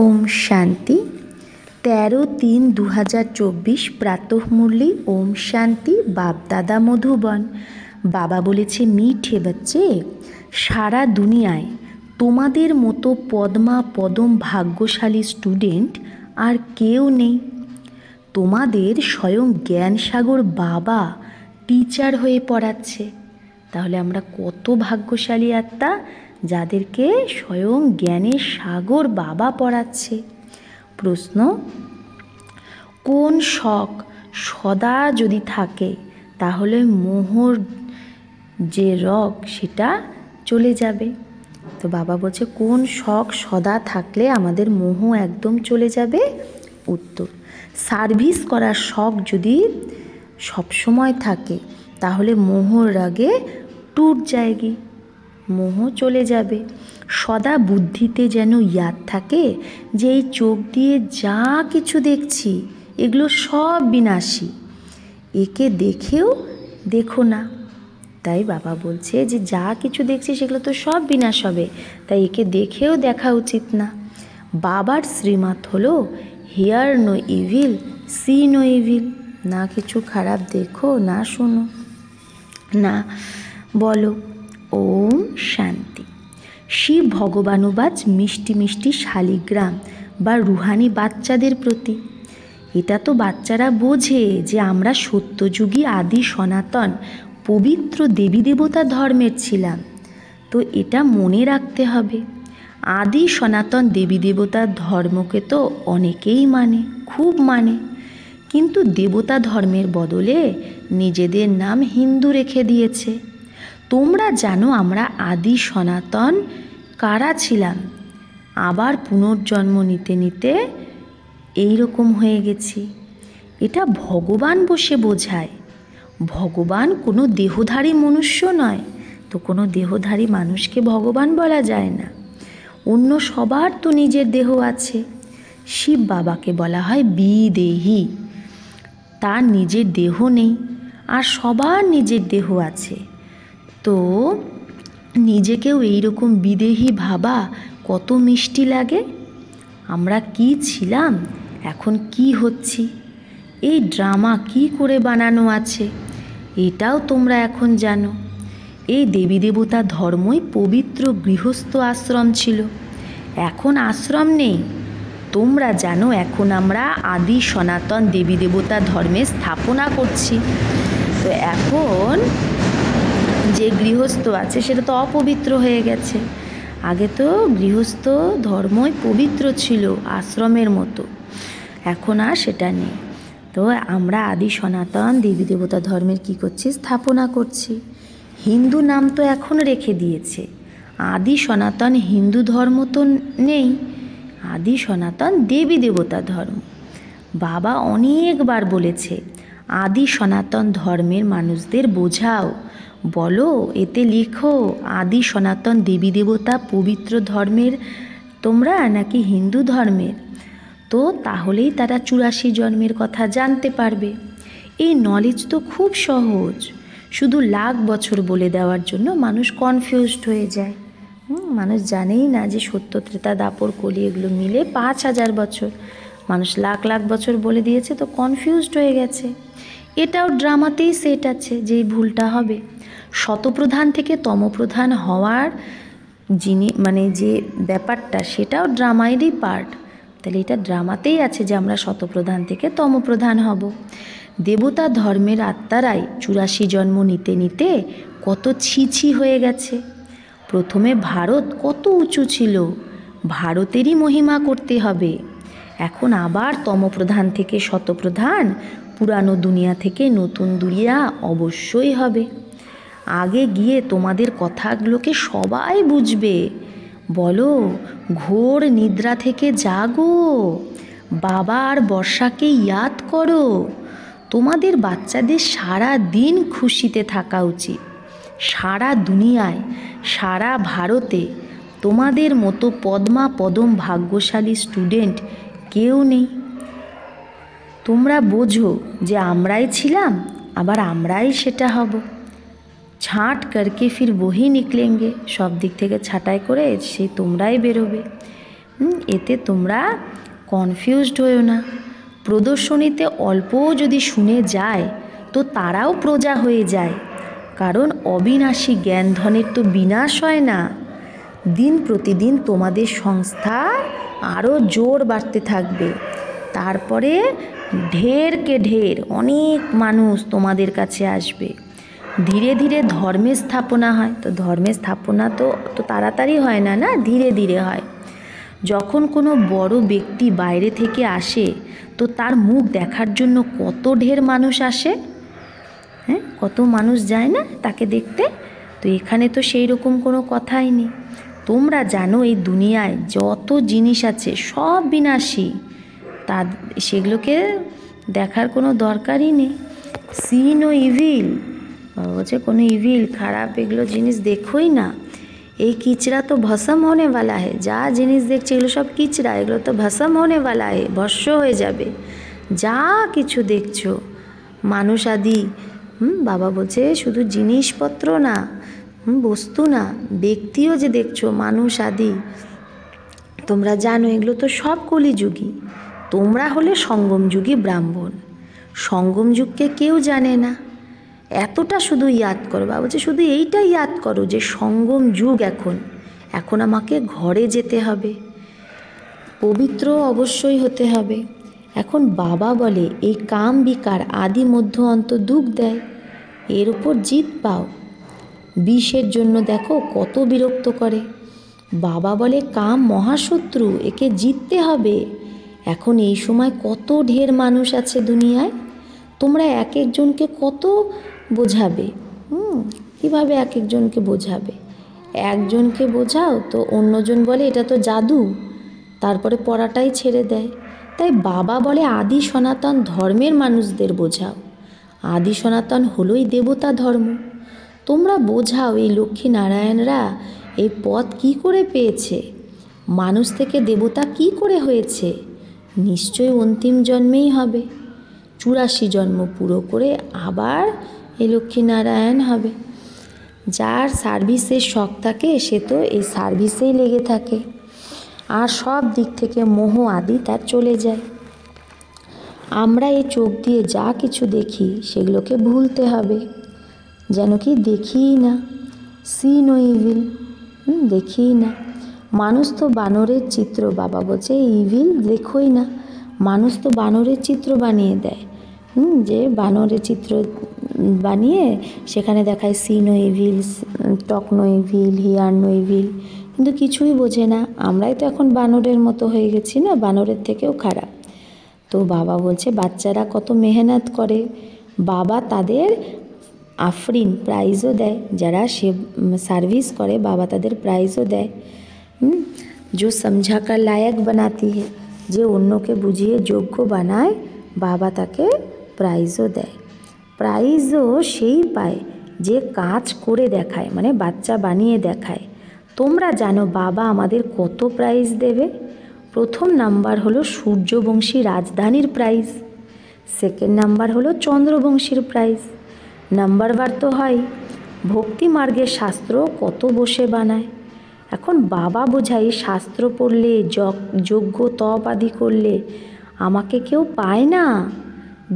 ওম শান্তি। 13-3-2024 প্রাতঃমুরলি। ওম শান্তি। বাপ-দাদা মধুবন। বাবা বলেছে, মিঠে বাচ্চে, সারা দুনিয়ায় তোমাদের মতো পদ্মা পদম ভাগ্যশালী স্টুডেন্ট আর কেউ নেই। তোমাদের স্বয়ং জ্ঞানসাগর বাবা টিচার হয়ে পড়াচ্ছে। তাহলে আমরা কত ভাগ্যশালী আত্মা যাদেরকে স্বয়ং জ্ঞানের সাগর বাবা পড়াচ্ছে। প্রশ্ন, কোন শখ সদা যদি থাকে তাহলে মোহর যে রগ সেটা চলে যাবে। তো বাবা বলছে, কোন শখ সদা থাকলে আমাদের মোহ একদম চলে যাবে? উত্তর, সার্ভিস করার শখ যদি সবসময় থাকে তাহলে মোহর রাগে টুট যায়গি, মোহ চলে যাবে। সদা বুদ্ধিতে যেন ইয়াদ থাকে যে এই চোখ দিয়ে যা কিছু দেখছি এগুলো সব বিনাশী, একে দেখেও দেখো না। তাই বাবা বলছে যে যা কিছু দেখছি সেগুলো তো সব বিনাশ হবে, তাই একে দেখেও দেখা উচিত না। বাবার শ্রীমত হলো hear no evil, see no evil. না কিছু খারাপ দেখো, না শোনো, না বলো। ওম শান্তি। শিব ভগবানুবাজ মিষ্টি মিষ্টি শালিগ্রাম বা রুহানি বাচ্চাদের প্রতি। এটা তো বাচ্চারা বোঝে যে আমরা সত্যযুগী আদি সনাতন পবিত্র দেবী দেবতা ধর্মের ছিলাম। তো এটা মনে রাখতে হবে। আদি সনাতন দেবী দেবতার ধর্মকে তো অনেকেই মানে, খুব মানে, কিন্তু দেবতা ধর্মের বদলে নিজেদের নাম হিন্দু রেখে দিয়েছে। তোমরা জানো আমরা আদি সনাতন কারা ছিলাম, আবার পুনর্জন্ম নিতে নিতে এই রকম হয়ে গেছি। এটা ভগবান বসে বোঝায়। ভগবান কোনো দেহধারী মনুষ্য নয়, তো কোনো দেহধারী মানুষকে ভগবান বলা যায় না। অন্য সবার তো নিজের দেহ আছে। শিব বাবাকে বলা হয় বিদেহী, তার নিজের দেহ নেই, আর সবার নিজের দেহ আছে। তো নিজেকেও এইরকম বিদেহী ভাবা কত মিষ্টি লাগে। আমরা কি ছিলাম, এখন কি হচ্ছি, এই ড্রামা কি করে বানানো আছে এটাও তোমরা এখন জানো। এই দেবী দেবতা ধর্মই পবিত্র গৃহস্থ আশ্রম ছিল, এখন আশ্রম নেই। তোমরা জানো এখন আমরা আদি সনাতন দেবী দেবতা ধর্মের স্থাপনা করছি। তো এখন যে গৃহস্থ আছে সেটা তো অপবিত্র হয়ে গেছে। আগে তো গৃহস্থ ধর্মই পবিত্র ছিল, আশ্রমের মতো, এখন আর সেটা নেই। তো আমরা আদি সনাতন দেবী দেবতা ধর্মের কি করছি, স্থাপনা করছি। হিন্দু নাম তো এখন রেখে দিয়েছে, আদি সনাতন হিন্দু ধর্ম তো নেই, আদি সনাতন দেবী দেবতা ধর্ম। বাবা অনেকবার বলেছে আদি সনাতন ধর্মের মানুষদের বোঝাও, বলো এতে লিখো আদি সনাতন দেবী দেবতা পবিত্র ধর্মের তোমরা নাকি হিন্দু ধর্মের। তো তাহলেই তারা 84 জন্মের কথা জানতে পারবে। এই নলেজ তো খুব সহজ, শুধু লাখ বছর বলে দেওয়ার জন্য মানুষ কনফিউজড হয়ে যায়। মানুষ জানেই না যে সত্য ত্রেতা দাপর কলি এগুলো মিলে 5000 বছর, মানুষ লাখ লাখ বছর বলে দিয়েছে, তো কনফিউজড হয়ে গেছে। এটাও ড্রামাতেই সেট আছে যে এই ভুলটা হবে। শতপ্রধান থেকে তমপ্রধান হওয়ার মানে যে ব্যাপারটা সেটাও ড্রামায়েরই পার্ট। তাহলে এটা ড্রামাতেই আছে যে আমরা শতপ্রধান থেকে তমপ্রধান হব। দেবতা ধর্মের আত্মারাই 84 জন্ম নিতে নিতে কত ছিছি হয়ে গেছে। প্রথমে ভারত কত উঁচু ছিল, ভারতেরই মহিমা করতে হবে। এখন আবার তমপ্রধান থেকে শতপ্রধান, পুরানো দুনিয়া থেকে নতুন দুনিয়া অবশ্যই হবে। আগে গিয়ে তোমাদের কথাগুলোকে সবাই বুঝবে। বলো ঘোর নিদ্রা থেকে জাগো, বাবা আর বর্ষাকে ইয়াদ করো। তোমাদের বাচ্চাদের সারা দিন খুশিতে থাকা উচিত। সারা দুনিয়ায়, সারা ভারতে তোমাদের মতো পদ্মা পদম ভাগ্যশালী স্টুডেন্ট কেউ নেই। তোমরা বোঝো যে আমরাই ছিলাম, আবার আমরাই সেটা হব। ছাঁট করকে ফির বহি নিকলেঙ্গে, সব দিক থেকে ছাঁটাই করে সেই তোমরাই বেরোবে। এতে তোমরা কনফিউজড হয়েও না। প্রদর্শনীতে অল্পও যদি শুনে যায় তো তারাও প্রজা হয়ে যায়, কারণ অবিনাশী জ্ঞান ধনের তো বিনাশ হয় না। দিন প্রতিদিন তোমাদের সংস্থা আরও জোর বাড়তে থাকবে। তারপরে ঢেরকে ঢের অনেক মানুষ তোমাদের কাছে আসবে। ধীরে ধীরে ধর্মের স্থাপনা হয়। তো ধর্মের স্থাপনা তো তাড়াতাড়ি হয় না, না, ধীরে ধীরে হয়। যখন কোনো বড় ব্যক্তি বাইরে থেকে আসে তো তার মুখ দেখার জন্য কত ঢের মানুষ আসে, হ্যাঁ, কত মানুষ যায় না তাকে দেখতে। তো এখানে তো সেই রকম কোনো কথাই নেই। তোমরা জানো এই দুনিয়ায় যত জিনিস আছে সব বিনাশী, তা সেগুলোকে দেখার কোনো দরকারই নেই। সি নো ইভিল, বলছে কোনো ইভিল খারাপ এগুলো জিনিস দেখোই না। এই কিচড়া তো ভসম হোনে वाला है। যা জিনিস দেখছে এগুলো সব কিচড়া, এগুলো তো ভসম হোনে वाला है, ভস্ম হয়ে যাবে। যা কিছু দেখছো মানুষ আদি, বাবা বলছে শুধু জিনিসপত্র না, বস্তু না, ব্যক্তিও যে দেখছো মানুষ আদি, তোমরা জানো এগুলো তো সব কলিযুগী। তোমরা হলে সঙ্গমযুগী ব্রাহ্মণ। সঙ্গম যুগকে কেউ জানে না, এতটা শুধু ইয়াদ করো। বাবা বলছে শুধু এইটা ইয়াদ করো যে সঙ্গম যুগ এখন আমাকে ঘরে যেতে হবে, পবিত্র অবশ্যই হতে হবে। এখন বাবা বলে এই কাম বিকার আদি মধ্য অন্ত দুঃখ দেয়, এর উপর জিত পাও। বিষের জন্য দেখো কত বিরক্ত করে। বাবা বলে কাম মহাশত্রু, একে জিততে হবে। এখন এই সময় কত ঢের মানুষ আছে দুনিয়ায়, তোমরা এক একজনকে কত বোঝাবে, কীভাবে এক একজনকে বোঝাবে? একজনকে বোঝাও তো অন্যজন বলে এটা তো জাদু, তারপরে পড়াটাই ছেড়ে দেয়। তাই বাবা বলে আদি সনাতন ধর্মের মানুষদের বোঝাও। আদি সনাতন হলোই দেবতা ধর্ম। তোমরা বোঝাও এই লক্ষ্মী নারায়ণরা এই পথ কি করে পেয়েছে, মানুষ থেকে দেবতা কি করে হয়েছে। নিশ্চয়ই অন্তিম জন্মেই হবে, 84 জন্ম পুরো করে আবার এই লক্ষ্মীনারায়ণ হবে। যার সার্ভিসের শখ থাকে সে তো এই সার্ভিসেই লেগে থাকে, আর সব দিক থেকে মোহ আদি তার চলে যায়। আমরা এই চোখ দিয়ে যা কিছু দেখি সেগুলোকে ভুলতে হবে, যেন কি দেখিই না। সি নো ইভিল, দেখিই না। মানুষ তো বানরের চিত্র, বাবা বলছে ইভিল দেখোই না। মানুষ তো বানরের চিত্র বানিয়ে দেয়, যে বানরের চিত্র বানিয়ে সেখানে দেখায় see no evil, talk no evil, hear no evil, কিন্তু কিছুই বোঝে না। আমরাই তো এখন বানরের মতো হয়ে গেছি না, বানরের থেকেও খারাপ। তো বাবা বলছে বাচ্চারা কত মেহনত করে, বাবা তাদের আফরিন প্রাইজও দেয়। যারা সে সার্ভিস করে বাবা তাদের প্রাইজও দেয়। जो समझा कर लायक बनाती है, যে অন্যকে বুঝিয়ে যোগ্য বানায় বাবা তাকে প্রাইজও দেয়। প্রাইজও সেই পায় যে কাজ করে দেখায়, মানে বাচ্চা বানিয়ে দেখায়। তোমরা জানো বাবা আমাদের কত প্রাইজ দেবে। প্রথম নাম্বার হলো সূর্যবংশী রাজধানীর প্রাইজ, সেকেন্ড নাম্বার হলো চন্দ্রবংশীর প্রাইজ, নাম্বার বার তো হয়। ভক্তি মার্গের শাস্ত্র কত বসে বানায়। এখন বাবা বোঝাই শাস্ত্র পড়লে যজ্ঞ তপ আদি করলে আমাকে কেউ পায় না।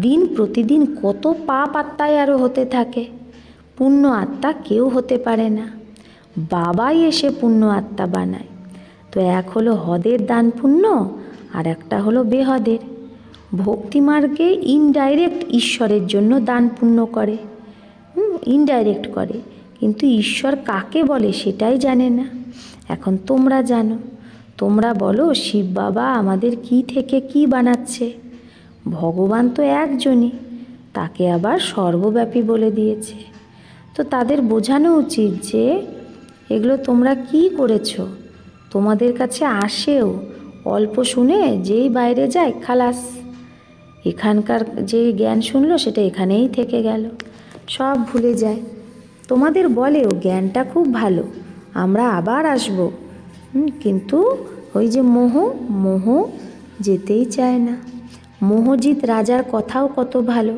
দিন প্রতিদিন কত পাপ আত্মায় আরও হতে থাকে, পুণ্য আত্মা কেউ হতে পারে না, বাবাই এসে পুণ্য আত্মা বানায়। তো এক হলো হদের দান পুণ্য, আর একটা হলো বেহদের। ভক্তিমার্গে ইনডাইরেক্ট ঈশ্বরের জন্য দান পুণ্য করে, ইনডাইরেক্ট করে, কিন্তু ঈশ্বর কাকে বলে সেটাই জানে না। এখন তোমরা জানো, তোমরা বলো শিব বাবা আমাদের কি থেকে কি বানাচ্ছে। ভগবান তো একজনই, তাকে আবার সর্বব্যাপী বলে দিয়েছে। তো তাদের বোঝানো উচিত যে এগুলো তোমরা কি করেছো। তোমাদের কাছে আসেও অল্প শুনে যেই বাইরে যায় খালাস, এখানকার যে জ্ঞান শুনলো সেটা এখানেই থেকে গেল, সব ভুলে যায়। তোমাদের বলেও জ্ঞানটা খুব ভালো, আমরা আবার আসব, কিন্তু ওই যে মোহ যেতেই চায় না। মোহজিৎ রাজার কথাও কত ভালো।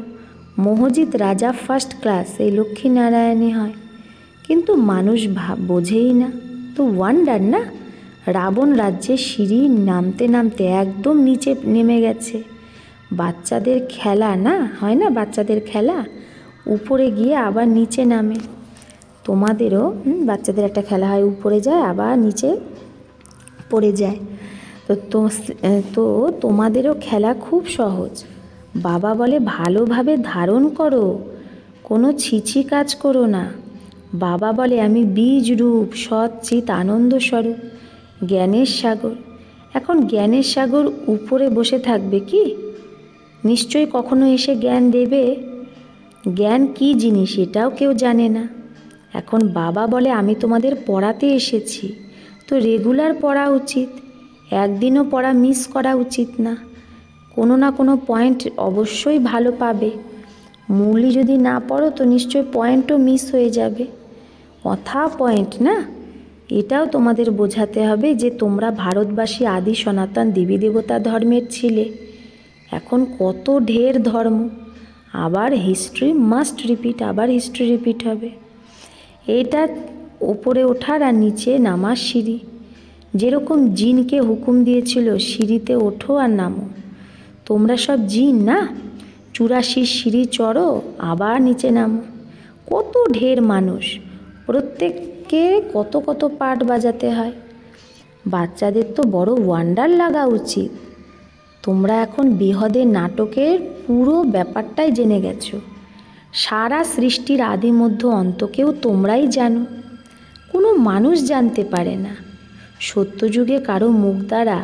মোহজিৎ রাজা ফার্স্ট ক্লাস এই লক্ষ্মীনারায়ণে হয়, কিন্তু মানুষ বোঝেই না। তো ওয়ান্ডার না, রাবণ রাজ্যের সিঁড়ি নামতে নামতে একদম নিচে নেমে গেছে। বাচ্চাদের খেলা না হয় না, বাচ্চাদের খেলা, উপরে গিয়ে আবার নিচে নামে। তোমাদেরও বাচ্চাদের একটা খেলা হয়, উপরে যায় আবার নিচে পড়ে যায়। তো তোমাদেরও খেলা খুব সহজ। বাবা বলে ভালোভাবে ধারণ করো, কোনো ছিছি কাজ করো না। বাবা বলে আমি বীজ রূপ সৎ চিত আনন্দ স্বরূপ, জ্ঞানের সাগর। এখন জ্ঞানের সাগর উপরে বসে থাকবে কি? নিশ্চয়ই কখনো এসে জ্ঞান দেবে? জ্ঞান কি জিনিস এটাও কেউ জানে না। এখন বাবা বলে আমি তোমাদের পড়াতে এসেছি, তো রেগুলার পড়া উচিত, একদিনও পড়া মিস করা উচিত না। কোনো না কোনো পয়েন্ট অবশ্যই ভালো পাবে। মূলই যদি না পড়ো তো নিশ্চয়ই পয়েন্টও মিস হয়ে যাবে। পয়েন্ট না, এটাও তোমাদের বোঝাতে হবে যে তোমরা ভারতবাসী আদি সনাতন দেবী দেবতা ধর্মের ছিলে। এখন কত ঢের ধর্ম, আবার হিস্ট্রি মাস্ট রিপিট, আবার হিস্ট্রি রিপিট হবে। এটা ওপরে ওঠার আর নিচে নামার সিঁড়ি। যেরকম জিনকে হুকুম দিয়েছিল সিঁড়িতে ওঠো আর নামো, তোমরা সব জিন না, 84 সিঁড়ি চড়ো আবার নিচে নামো। কত ঢের মানুষ, প্রত্যেককে কত কত পার্ট বাজাতে হয়। বাচ্চাদের তো বড় ওয়ান্ডার লাগা উচিত। তোমরা এখন বেহদের নাটকের পুরো ব্যাপারটাই জেনে গেছো। সারা সৃষ্টির আদি মধ্য অন্তকেও তোমরাই জানো, কোনো মানুষ জানতে পারে না। সত্যযুগে কারো মুখ দ্বারা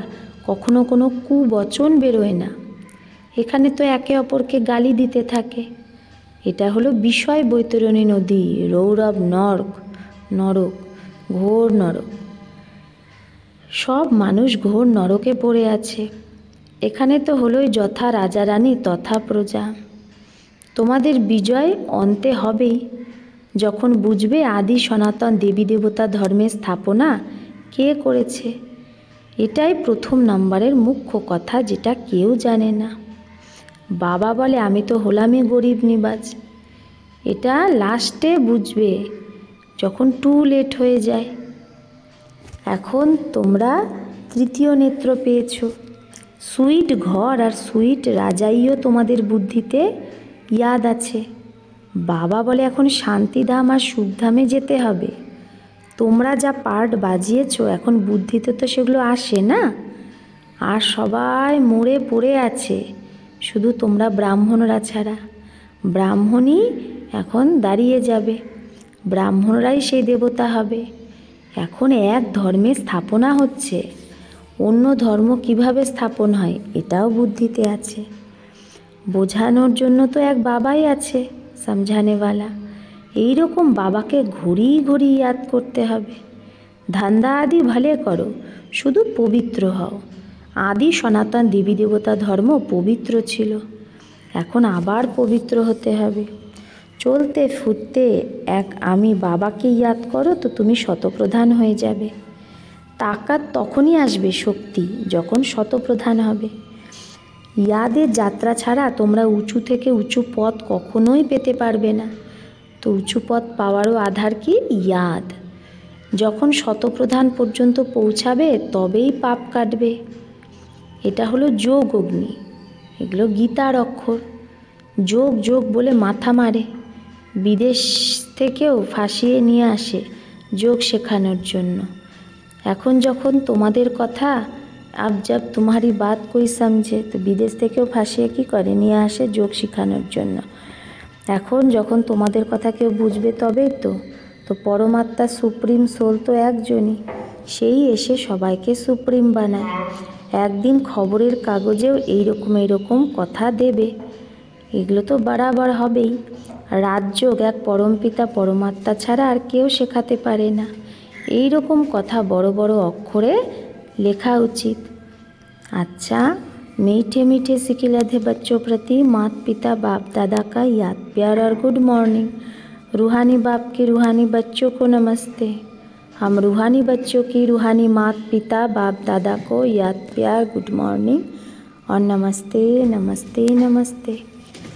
কখনো কোনো কুবচন বেরোয় না। এখানে তো একে অপরকে গালি দিতে থাকে। এটা হলো বিষয় বৈতরণী নদী, রৌরব নরক, ঘোর নরক। সব মানুষ ঘোর নরকে পড়ে আছে। এখানে তো হলোই যথা রাজা রানী তথা প্রজা। তোমাদের বিজয় অন্তে হবেই, যখন বুঝবে আদি সনাতন দেবী দেবতা ধর্মের স্থাপনা কে করেছে। এটাই প্রথম নম্বরের মুখ্য কথা, যেটা কেউ জানে না। বাবা বলে আমি তো হলামই গরিব নিবাজ। এটা লাস্টে বুঝবে, যখন টু লেট হয়ে যায়। এখন তোমরা তৃতীয় নেত্র পেয়েছো। সুইট ঘর আর সুইট রাজাইও তোমাদের বুদ্ধিতে ইয়াদ আছে। বাবা বলে এখন শান্তিধাম আর সুখধামে যেতে হবে। তোমরা যা পার্ট বাজিয়েছো এখন বুদ্ধিতে তো সেগুলো আসে না, আর সবাই মরে পড়ে আছে, শুধু তোমরা ব্রাহ্মণরা ছাড়া। ব্রাহ্মণই এখন দাঁড়িয়ে যাবে, ব্রাহ্মণরাই সেই দেবতা হবে। এখন এক ধর্মের স্থাপনা হচ্ছে, অন্য ধর্ম কিভাবে স্থাপন হয় এটাও বুদ্ধিতে আছে। বোঝানোর জন্য তো এক বাবাই আছে, সমঝানেওয়ালা। এইরকম বাবাকে ঘুরিয়ে ঘুরিয়ে ইয়াদ করতে হবে। ধান্দা আদি ভালে করো, শুধু পবিত্র হও। আদি সনাতন দেবী দেবতা ধর্ম পবিত্র ছিল, এখন আবার পবিত্র হতে হবে। চলতে ফুটতে এক আমি বাবাকে ইয়াদ করো তো তুমি শতপ্রধান হয়ে যাবে। তাকাত তখনই আসবে শক্তি যখন শতপ্রধান হবে। ইয়াদের যাত্রা ছাড়া তোমরা উঁচু থেকে উঁচু পথ কখনোই পেতে পারবে না। তো উঁচু পথ পাওয়ারও আধার কি? ইয়াদ। যখন শতপ্রধান পর্যন্ত পৌঁছাবে তবেই পাপ কাটবে। এটা হলো যোগ অগ্নি, এগুলো গীতার অক্ষর। যোগ যোগ বলে মাথা মারে, বিদেশ থেকেও ফাঁসিয়ে নিয়ে আসে যোগ শেখানোর জন্য। এখন যখন তোমাদের কথা আব জব তোমারি বাত কোই সমঝে, তো বিদেশ থেকেও ফাঁসিয়ে কী করে নিয়ে আসে যোগ শেখানোর জন্য। এখন যখন তোমাদের কথা কেউ বুঝবে তবেই তো পরমাত্মা সুপ্রিম সোল তো একজনই, সেই এসে সবাইকে সুপ্রিম বানায়। একদিন খবরের কাগজেও এইরকম কথা দেবে। এগুলো তো বরাবর হবেই। রাজযোগ এক পরমপিতা পরমাত্মা ছাড়া আর কেউ শেখাতে পারে না। এই রকম কথা বড় বড় অক্ষরে লেখা উচিত। अच्छा, मीठे मीठे सिखिलधे बच्चों प्रति मात पिता बाप दादा का याद प्यार और गुड मॉर्निंग। रूहानी बाप के रूहानी बच्चों को नमस्ते। हम रूहानी बच्चों की रूहानी मात पिता बाप दादा को याद प्यार गुड मॉर्निंग और नमस्ते नमस्ते नमस्ते।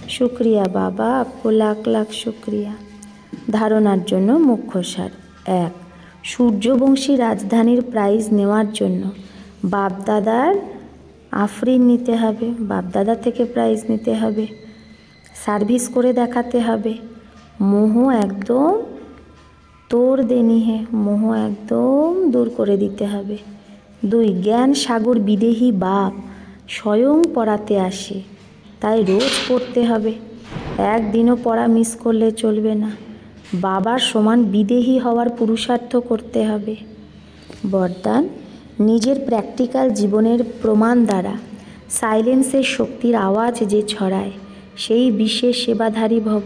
शुक्रिया बाबा, आपको लाख लाख शुक्रिया। धारणार जन्य मुख्य सार। 1. সূর্যবংশী রাজধানীর প্রাইজ নেওয়ার জন্য বাপদাদার আফরিন নিতে হবে, বাপদাদা থেকে প্রাইজ নিতে হবে, সার্ভিস করে দেখাতে হবে। মোহ একদম তোড় দেনি হে, মোহ একদম দূর করে দিতে হবে। 2, জ্ঞান সাগর বিদেহী বাপ স্বয়ং পড়াতে আসে, তাই রোজ পড়তে হবে, একদিনও পড়া মিস করলে চলবে না। বাবার সমান বিদেহী হওয়ার পুরুষার্থ করতে হবে। বরদান, নিজের প্র্যাকটিক্যাল জীবনের প্রমাণ দ্বারা সাইলেন্সের শক্তির আওয়াজ যে ছড়ায় সেই বিশেষ সেবাধারী ভব।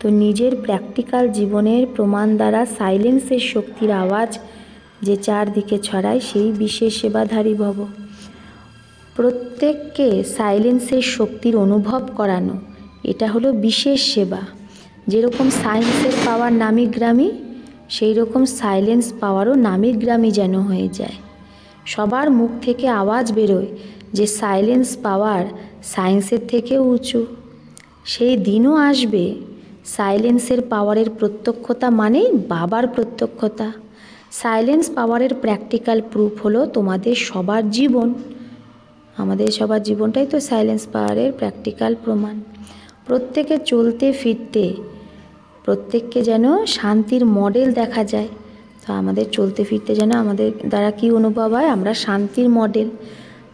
তো নিজের প্র্যাকটিক্যাল জীবনের প্রমাণ দ্বারা সাইলেন্সের শক্তির আওয়াজ যে চারদিকে ছড়ায় সেই বিশেষ সেবাধারী ভব। প্রত্যেককে সাইলেন্সের শক্তির অনুভব করানো, এটা হলো বিশেষ সেবা। যেরকম সায়েন্সের পাওয়ার নামি গ্রামী, সেই রকম সাইলেন্স পাওয়ারও নামি গ্রামী যেন হয়ে যায়। সবার মুখ থেকে আওয়াজ বেরোয় যে সাইলেন্স পাওয়ার সায়েন্সের থেকেও উঁচু। সেই দিনও আসবে সাইলেন্সের পাওয়ারের প্রত্যক্ষতা মানেই বাবার প্রত্যক্ষতা। সাইলেন্স পাওয়ারের প্র্যাকটিক্যাল প্রুফ হলো তোমাদের সবার জীবন। আমাদের সবার জীবনটাই তো সাইলেন্স পাওয়ারের প্র্যাকটিক্যাল প্রমাণ। প্রত্যেকে চলতে ফিরতে প্রত্যেককে যেন শান্তির মডেল দেখা যায়। তো আমাদের চলতে ফিরতে যেন আমাদের দ্বারা কী অনুভব হয়, আমরা শান্তির মডেল।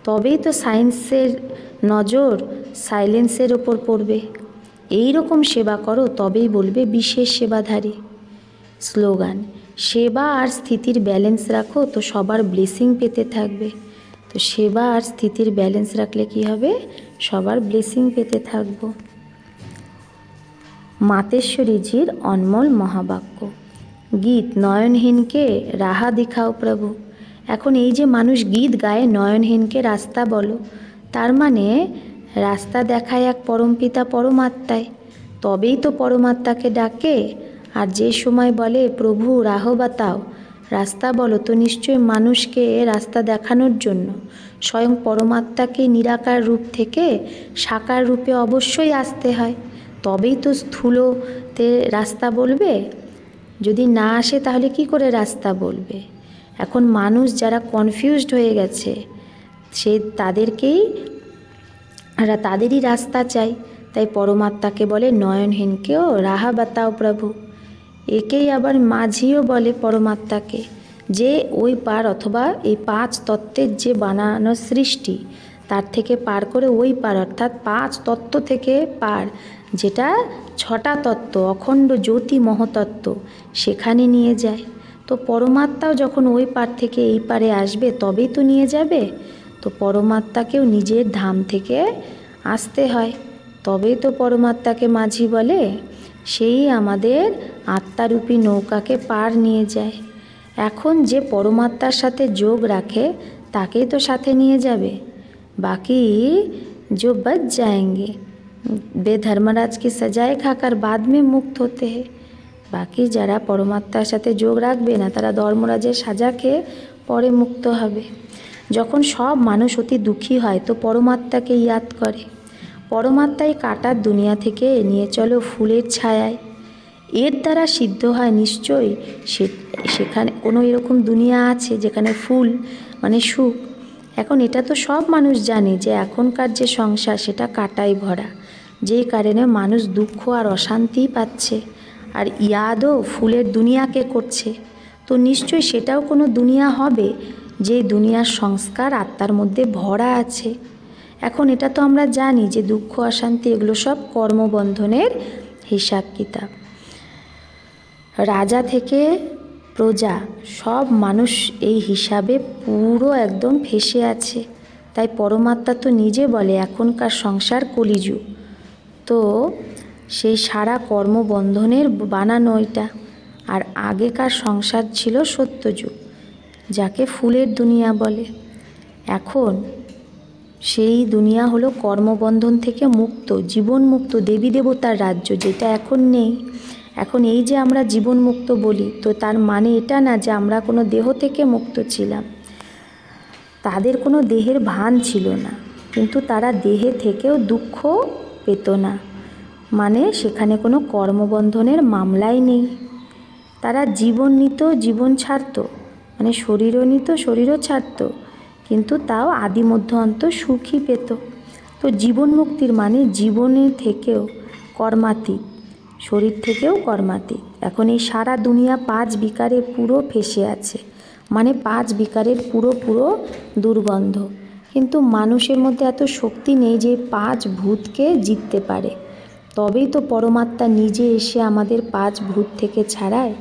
তবেই তো সায়েন্সের নজর সাইলেন্সের ওপর পড়বে। এই রকম সেবা করো, তবেই বলবে বিশেষ সেবাধারী। স্লোগান, সেবা আর স্থিতির ব্যালেন্স রাখো তো সবার ব্লেসিং পেতে থাকবে। তো সেবা আর স্থিতির ব্যালেন্স রাখলে কি হবে, সবার ব্লেসিং পেতে থাকবো। মাতেশ্বরীজির অনমোল মহাবাক্য। গীত, নয়নহীনকে রাহা দিখাও প্রভু। এখন এই যে মানুষ গীত গায়ে নয়নহীনকে রাস্তা বলো, তার মানে রাস্তা দেখায় এক পরমপিতা পরমাত্মায়, তবেই তো পরমাত্মাকে ডাকে। আর যে সময় বলে প্রভু রাহ বাতাও, রাস্তা বলো, তো নিশ্চয়ই মানুষকে রাস্তা দেখানোর জন্য স্বয়ং পরমাত্মাকে নিরাকার রূপ থেকে সাকার রূপে অবশ্যই আসতে হয়, তবেই তো স্থূলতে রাস্তা বলবে। যদি না আসে তাহলে কি করে রাস্তা বলবে? এখন মানুষ যারা কনফিউজড হয়ে গেছে তাদেরই রাস্তা চাই। তাই পরমাত্মাকে বলে নয়নহীনকেও রাহা বাতাও প্রভু। একেই আবার মাঝিও বলে পরমাত্মাকে, যে ওই পার অথবা এই 5 তত্ত্বের যে বানানো সৃষ্টি তার থেকে পার করে ওই পার, অর্থাৎ 5 তত্ত্ব থেকে পার, যেটা 6টা তত্ত্ব অখণ্ড জ্যোতি মহতত্ত্ব, সেখানে নিয়ে যায়। তো পরমাত্মাও যখন ওই পার থেকে এই পারে আসবে তবেই তো নিয়ে যাবে। তো পরমাত্মাকেও নিজের ধাম থেকে আসতে হয়, তবেই তো পরমাত্মাকে মাঝি বলে। সেই আমাদের আত্মারূপী নৌকাকে পার নিয়ে যায়। এখন যে পরমাত্মার সাথে যোগ রাখে তাকেই তো সাথে নিয়ে যাবে, বাকি जो बच जाएंगे बेधर्मराज की सजाए खाकर बाद में मुक्त होते हैं। বাকি যারা পরমাত্মার সাথে যোগ রাখবে না তারা ধর্মরাজের সাজা খেয়ে পরে মুক্ত হবে। যখন সব মানুষ অতি দুঃখী হয় তো পরমাত্মাকে ইয়াদ করে। পরমাত্মাই কাটার দুনিয়া থেকে নিয়ে চলো ফুলের ছায়ায়। এর দ্বারা সিদ্ধ হয় নিশ্চয়ই সেখানে কোনো এরকম দুনিয়া আছে যেখানে ফুল মানে সুখ। এখন এটা তো সব মানুষ জানে যে এখনকার যে সংসার সেটা কাটায় ভরা, যেই কারণে মানুষ দুঃখ আর অশান্তি পাচ্ছে, আর ইয়াদও ফুলের দুনিয়াকে করছে। তো নিশ্চয়ই সেটাও কোনো দুনিয়া হবে যে দুনিয়ার সংস্কার আত্মার মধ্যে ভরা আছে। এখন এটা তো আমরা জানি যে দুঃখ অশান্তি এগুলো সব কর্মবন্ধনের হিসাব কিতাব। রাজা থেকে প্রজা সব মানুষ এই হিসাবে পুরো একদম ফেঁসে আছে। তাই পরমাত্মা তো নিজে বলে এখনকার সংসার কলিযুগ। তো সেই সারা কর্মবন্ধনের বানানো এটা। আর আগেকার সংসার ছিল সত্যযুগ, যাকে ফুলের দুনিয়া বলে। এখন সেই দুনিয়া হলো কর্মবন্ধন থেকে মুক্ত, জীবন মুক্ত দেবী দেবতার রাজ্য, যেটা এখন নেই। এখন এই যে আমরা জীবন মুক্ত বলি, তো তার মানে এটা না যে আমরা কোনো দেহ থেকে মুক্ত ছিলাম। তাদের কোনো দেহের ভান ছিল না, কিন্তু তারা দেহে থেকেও দুঃখ পেত না, মানে সেখানে কোনো কর্মবন্ধনের মামলাই নেই। তারা জীবন নিত, জীবন ছাড়তো, মানে শরীরও নিত, শরীরও ছাড়তো, কিন্তু তাও আদি মধ্য অন্ত সুখই পেত। তো জীবন মুক্তির মানে জীবনের থেকেও কর্মাতীত, শরীর থেকেও কর্মাতীত। এখন এই সারা দুনিয়া পাঁচ বিকারে পুরো ফেঁসে আছে, মানে পাঁচ বিকারের পুরো দুর্গন্ধ। কিন্তু মানুষের মধ্যে এত শক্তি নেই যে পাঁচ ভূতকে জিততে পারে। তবেই তো পরমাত্মা নিজে এসে আমাদের পাঁচ ভূত থেকে ছাড়ায়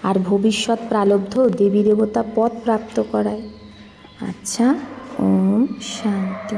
আর ভবিষ্যৎ প্রারব্ধ দেবী দেবতা পদ প্রাপ্ত করায়। আচ্ছা, ওম শান্তি।